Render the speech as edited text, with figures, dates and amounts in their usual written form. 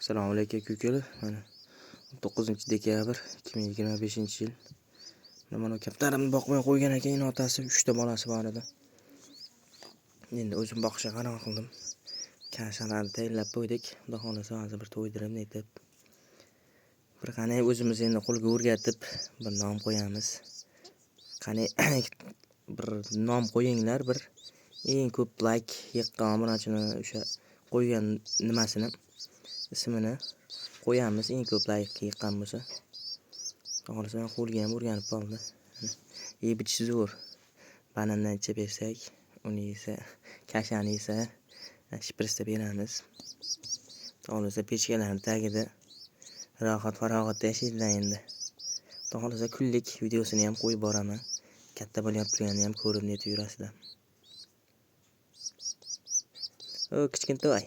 Assalomu alaykum ko'kalar. Mana 9-dekabr 2025-yil. Mana kaptarimni boqmay qo'ygan ekan, otasi 3 ta bolasi bor edi. Endi o'zim boqishga qaror qildim. Kashalarni tayyorlab qo'ydik. Xudo xolasa hozir bir to'ydirib netib. Bir qanday o'zimiz endi qo'lga o'rgatib bir nom qo'yamiz. Qanday bir nom qo'yinglar, bir eng ko'p like yiqqan obunachini o'sha qo'ygan nimasini ismini qo'yamiz, eng ko'p like yiqqan bo'lsa. Xohlasa men qo'lga ham o'rganib qoldi. Yeb ichish zo'r. Banandan ichib bersak, uni yesa, kashani yesa, shpritsda beramiz. Xohlasa pechkalarning tagida rohat-farog'atda yashaydilar endi. Xohlasa kunlik videosini ham qo'yib boraman. Katta bo'lyapti turgani ham ko'rib netib yurasizlar. O kichkintoy.